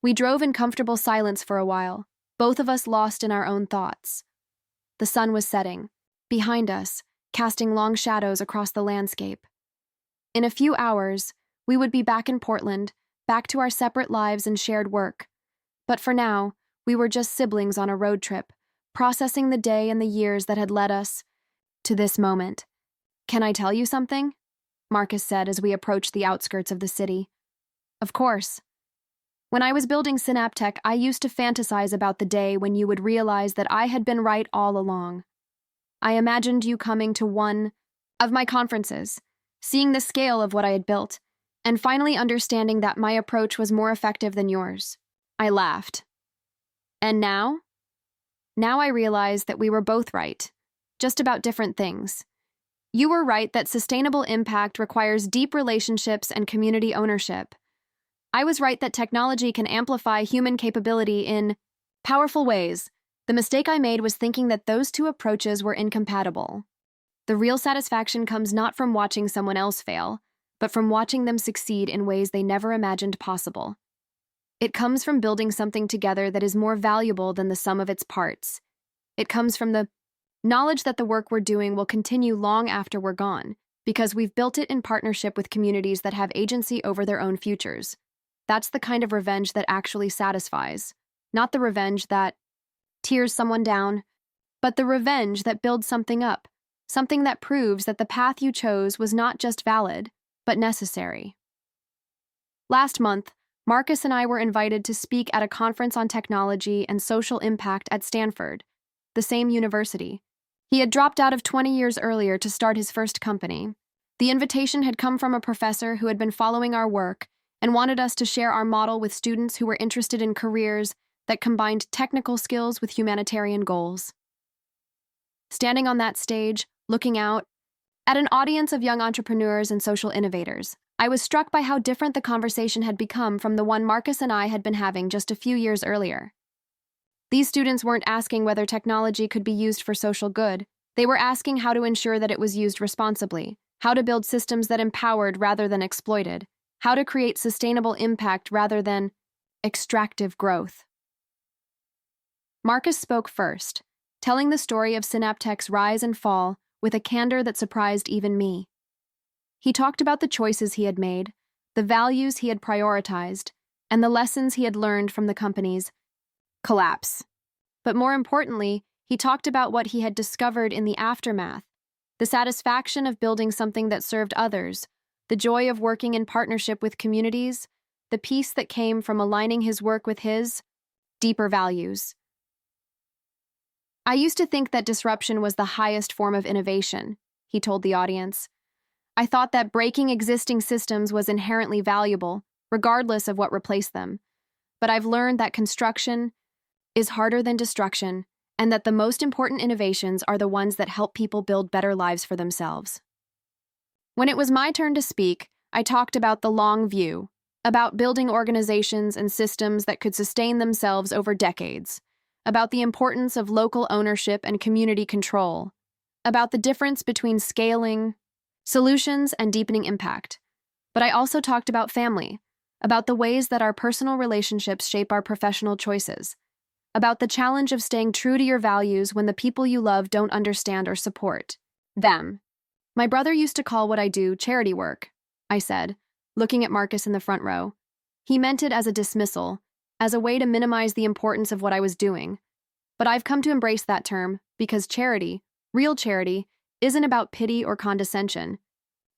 We drove in comfortable silence for a while, both of us lost in our own thoughts. The sun was setting, behind us, casting long shadows across the landscape. In a few hours, we would be back in Portland, back to our separate lives and shared work. But for now, we were just siblings on a road trip, processing the day and the years that had led us to this moment. "Can I tell you something?" Marcus said as we approached the outskirts of the city. "Of course. When I was building Synaptech, I used to fantasize about the day when you would realize that I had been right all along. I imagined you coming to one of my conferences, seeing the scale of what I had built, and finally understanding that my approach was more effective than yours." I laughed. "And now?" "Now I realize that we were both right, just about different things. You were right that sustainable impact requires deep relationships and community ownership. I was right that technology can amplify human capability in powerful ways, The mistake I made was thinking that those two approaches were incompatible. The real satisfaction comes not from watching someone else fail, but from watching them succeed in ways they never imagined possible. It comes from building something together that is more valuable than the sum of its parts. It comes from the knowledge that the work we're doing will continue long after we're gone, because we've built it in partnership with communities that have agency over their own futures. That's the kind of revenge that actually satisfies, not the revenge that tears someone down, but the revenge that builds something up, something that proves that the path you chose was not just valid, but necessary. Last month, Marcus and I were invited to speak at a conference on technology and social impact at Stanford, the same university. He had dropped out of 20 years earlier to start his first company. The invitation had come from a professor who had been following our work and wanted us to share our model with students who were interested in careers that combined technical skills with humanitarian goals. Standing on that stage, looking out, at an audience of young entrepreneurs and social innovators, I was struck by how different the conversation had become from the one Marcus and I had been having just a few years earlier. These students weren't asking whether technology could be used for social good. They were asking how to ensure that it was used responsibly, how to build systems that empowered rather than exploited, how to create sustainable impact rather than extractive growth. Marcus spoke first, telling the story of Synaptech's rise and fall with a candor that surprised even me. He talked about the choices he had made, the values he had prioritized, and the lessons he had learned from the company's collapse. But more importantly, he talked about what he had discovered in the aftermath, the satisfaction of building something that served others, the joy of working in partnership with communities, the peace that came from aligning his work with his deeper values. I used to think that disruption was the highest form of innovation, he told the audience. I thought that breaking existing systems was inherently valuable, regardless of what replaced them. But I've learned that construction is harder than destruction, and that the most important innovations are the ones that help people build better lives for themselves. When it was my turn to speak, I talked about the long view, about building organizations and systems that could sustain themselves over decades, about the importance of local ownership and community control, about the difference between scaling solutions and deepening impact. But I also talked about family, about the ways that our personal relationships shape our professional choices, about the challenge of staying true to your values when the people you love don't understand or support them. My brother used to call what I do charity work, I said, looking at Marcus in the front row. He meant it as a dismissal, as a way to minimize the importance of what I was doing. But I've come to embrace that term because charity, real charity, isn't about pity or condescension.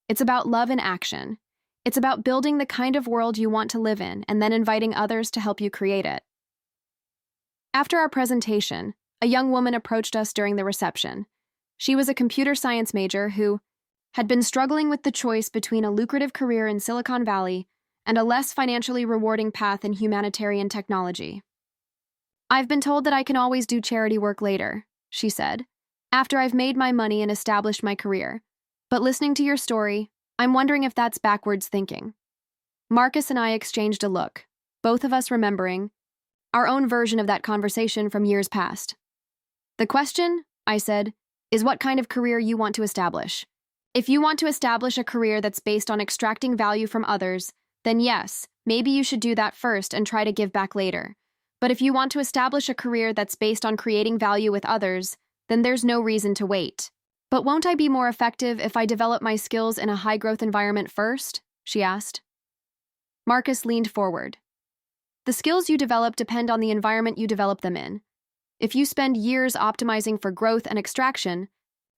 It's about love in action. It's about building the kind of world you want to live in and then inviting others to help you create it. After our presentation, a young woman approached us during the reception. She was a computer science major who had been struggling with the choice between a lucrative career in Silicon Valley and a less financially rewarding path in humanitarian technology. I've been told that I can always do charity work later, she said, after I've made my money and established my career. But listening to your story, I'm wondering if that's backwards thinking. Marcus and I exchanged a look, both of us remembering our own version of that conversation from years past. The question, I said, is what kind of career you want to establish. If you want to establish a career that's based on extracting value from others, then yes, maybe you should do that first and try to give back later. But if you want to establish a career that's based on creating value with others, then there's no reason to wait. But won't I be more effective if I develop my skills in a high-growth environment first? She asked. Marcus leaned forward. The skills you develop depend on the environment you develop them in. If you spend years optimizing for growth and extraction,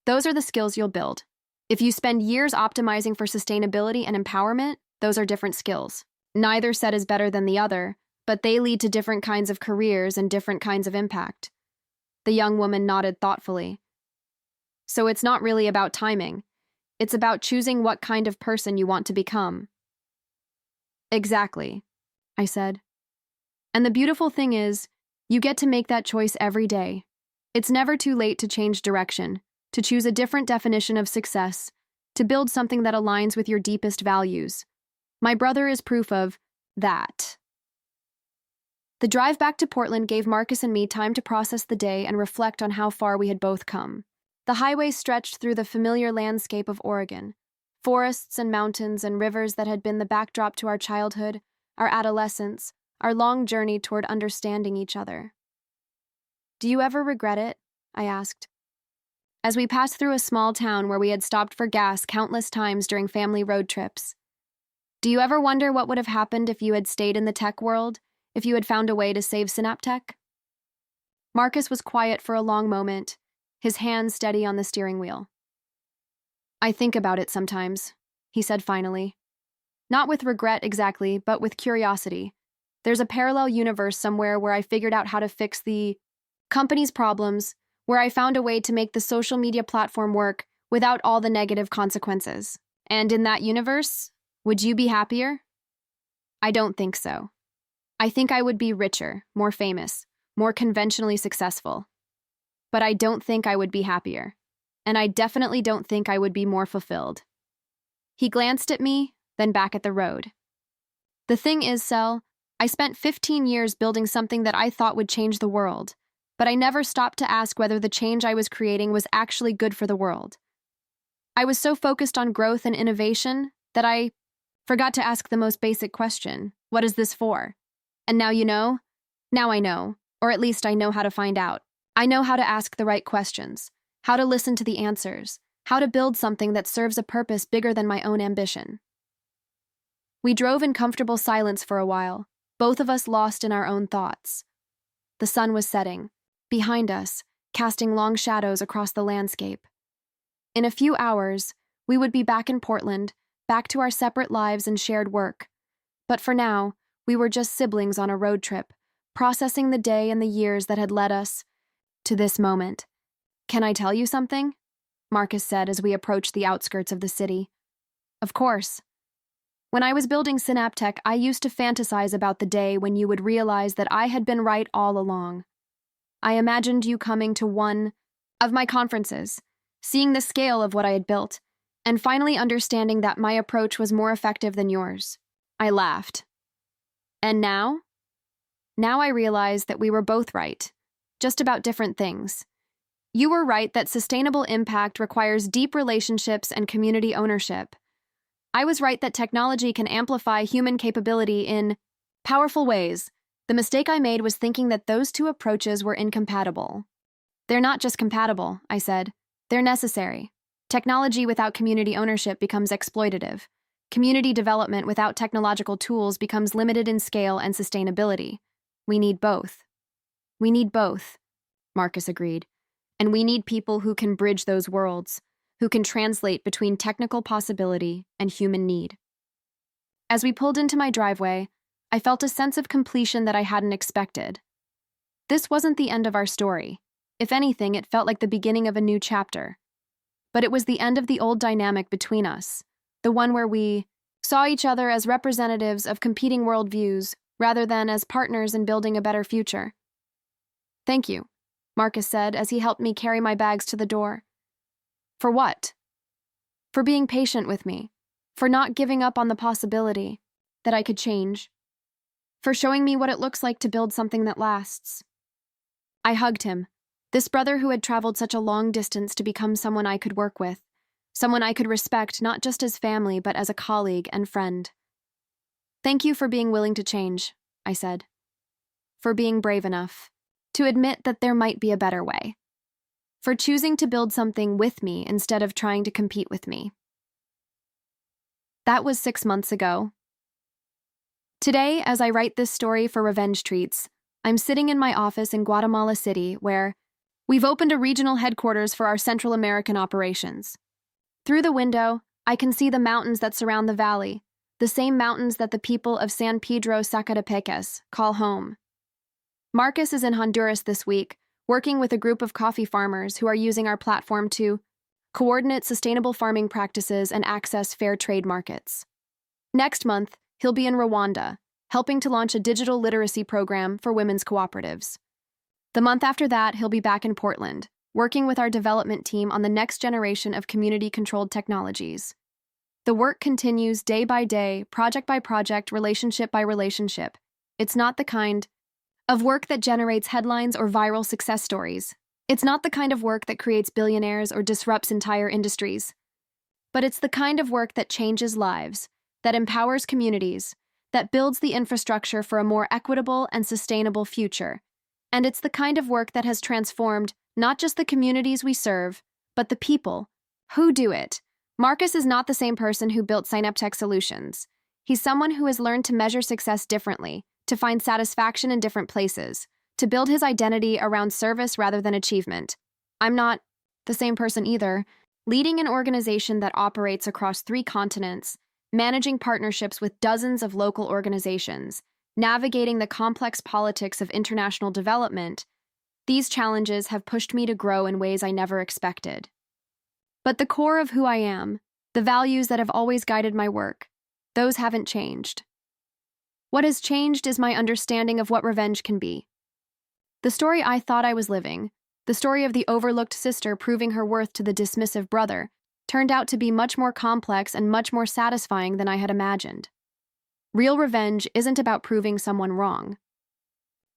those are the skills you'll build. If you spend years optimizing for sustainability and empowerment, those are different skills. Neither set is better than the other, but they lead to different kinds of careers and different kinds of impact. The young woman nodded thoughtfully. So it's not really about timing. It's about choosing what kind of person you want to become. Exactly, I said. And the beautiful thing is, you get to make that choice every day. It's never too late to change direction, to choose a different definition of success, to build something that aligns with your deepest values. My brother is proof of that. The drive back to Portland gave Marcus and me time to process the day and reflect on how far we had both come. The highway stretched through the familiar landscape of Oregon, forests and mountains and rivers that had been the backdrop to our childhood, our adolescence, our long journey toward understanding each other. "Do you ever regret it?" I asked. As we passed through a small town where we had stopped for gas countless times during family road trips. "Do you ever wonder what would have happened if you had stayed in the tech world, if you had found a way to save Synaptech?" Marcus was quiet for a long moment, his hands steady on the steering wheel. "I think about it sometimes," he said finally. "Not with regret exactly, but with curiosity. There's a parallel universe somewhere where I figured out how to fix the company's problems, where I found a way to make the social media platform work without all the negative consequences. And in that universe, would you be happier?" "I don't think so. I think I would be richer, more famous, more conventionally successful. But I don't think I would be happier. And I definitely don't think I would be more fulfilled." He glanced at me, then back at the road. "The thing is, Sel, I spent 15 years building something that I thought would change the world, but I never stopped to ask whether the change I was creating was actually good for the world. I was so focused on growth and innovation that I forgot to ask the most basic question: what is this for? And now you know? Now I know, or at least I know how to find out. I know how to ask the right questions, how to listen to the answers, how to build something that serves a purpose bigger than my own ambition." We drove in comfortable silence for a while, both of us lost in our own thoughts. The sun was setting, behind us, casting long shadows across the landscape. In a few hours, we would be back in Portland, back to our separate lives and shared work. But for now, we were just siblings on a road trip, processing the day and the years that had led us to this moment. "Can I tell you something?" Marcus said as we approached the outskirts of the city. "Of course. When I was building Synaptech, I used to fantasize about the day when you would realize that I had been right all along. I imagined you coming to one of my conferences, seeing the scale of what I had built, and finally understanding that my approach was more effective than yours." I laughed. "And now?" "Now I realize that we were both right, just about different things. You were right that sustainable impact requires deep relationships and community ownership. I was right that technology can amplify human capability in powerful ways. The mistake I made was thinking that those two approaches were incompatible." "They're not just compatible," I said. "They're necessary. Technology without community ownership becomes exploitative. Community development without technological tools becomes limited in scale and sustainability. We need both." "We need both," Marcus agreed. "And we need people who can bridge those worlds, who can translate between technical possibility and human need." As we pulled into my driveway, I felt a sense of completion that I hadn't expected. This wasn't the end of our story. If anything, it felt like the beginning of a new chapter. But it was the end of the old dynamic between us, the one where we saw each other as representatives of competing worldviews rather than as partners in building a better future. "Thank you," Marcus said as he helped me carry my bags to the door. "For what?" "For being patient with me, for not giving up on the possibility that I could change, for showing me what it looks like to build something that lasts." I hugged him, this brother who had traveled such a long distance to become someone I could work with, someone I could respect not just as family but as a colleague and friend. "Thank you for being willing to change," I said. "For being brave enough to admit that there might be a better way. For choosing to build something with me instead of trying to compete with me." That was 6 months ago. Today, as I write this story for Revenge Treats, I'm sitting in my office in Guatemala City where we've opened a regional headquarters for our Central American operations. Through the window, I can see the mountains that surround the valley, the same mountains that the people of San Pedro Zacatepecas call home. Marcus is in Honduras this week, working with a group of coffee farmers who are using our platform to coordinate sustainable farming practices and access fair trade markets. Next month, he'll be in Rwanda, helping to launch a digital literacy program for women's cooperatives. The month after that, he'll be back in Portland, working with our development team on the next generation of community-controlled technologies. The work continues day by day, project by project, relationship by relationship. It's not the kind of work that generates headlines or viral success stories. It's not the kind of work that creates billionaires or disrupts entire industries. But it's the kind of work that changes lives, that empowers communities, that builds the infrastructure for a more equitable and sustainable future. And it's the kind of work that has transformed not just the communities we serve, but the people who do it. Marcus is not the same person who built Synaptech Solutions. He's someone who has learned to measure success differently, to find satisfaction in different places, to build his identity around service rather than achievement. I'm not the same person either. Leading an organization that operates across 3 continents, managing partnerships with dozens of local organizations, navigating the complex politics of international development, these challenges have pushed me to grow in ways I never expected. But the core of who I am, the values that have always guided my work, those haven't changed. What has changed is my understanding of what revenge can be. The story I thought I was living, the story of the overlooked sister proving her worth to the dismissive brother, turned out to be much more complex and much more satisfying than I had imagined. Real revenge isn't about proving someone wrong.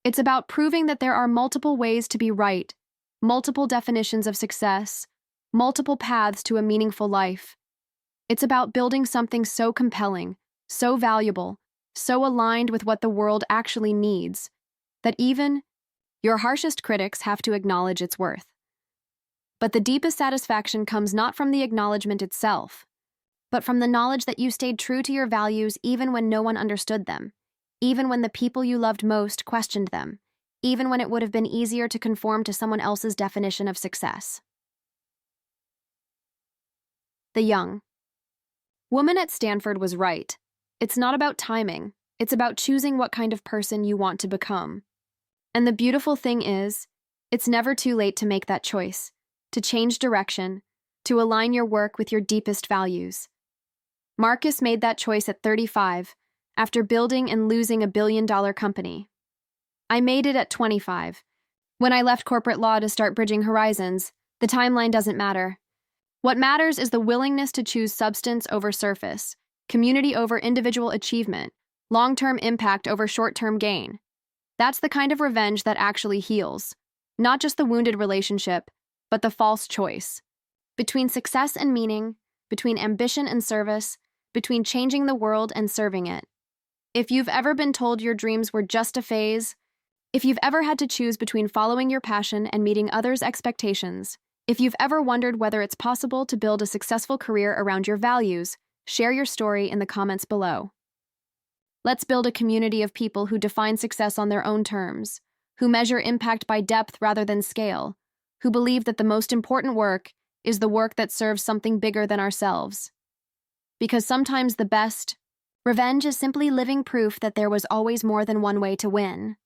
It's about proving that there are multiple ways to be right, multiple definitions of success, multiple paths to a meaningful life. It's about building something so compelling, so valuable, so aligned with what the world actually needs, that even your harshest critics have to acknowledge its worth. But the deepest satisfaction comes not from the acknowledgement itself, but from the knowledge that you stayed true to your values even when no one understood them, even when the people you loved most questioned them, even when it would have been easier to conform to someone else's definition of success. The young woman at Stanford was right. It's not about timing. It's about choosing what kind of person you want to become. And the beautiful thing is, it's never too late to make that choice, to change direction, to align your work with your deepest values. Marcus made that choice at 35, after building and losing a billion-dollar company. I made it at 25. When I left corporate law to start bridging horizons, the timeline doesn't matter. What matters is the willingness to choose substance over surface, community over individual achievement, long-term impact over short-term gain. That's the kind of revenge that actually heals. Not just the wounded relationship, but the false choice. Between success and meaning, between ambition and service, between changing the world and serving it. If you've ever been told your dreams were just a phase, if you've ever had to choose between following your passion and meeting others' expectations, if you've ever wondered whether it's possible to build a successful career around your values, share your story in the comments below. Let's build a community of people who define success on their own terms, who measure impact by depth rather than scale, who believe that the most important work is the work that serves something bigger than ourselves. Because sometimes the best revenge is simply living proof that there was always more than one way to win.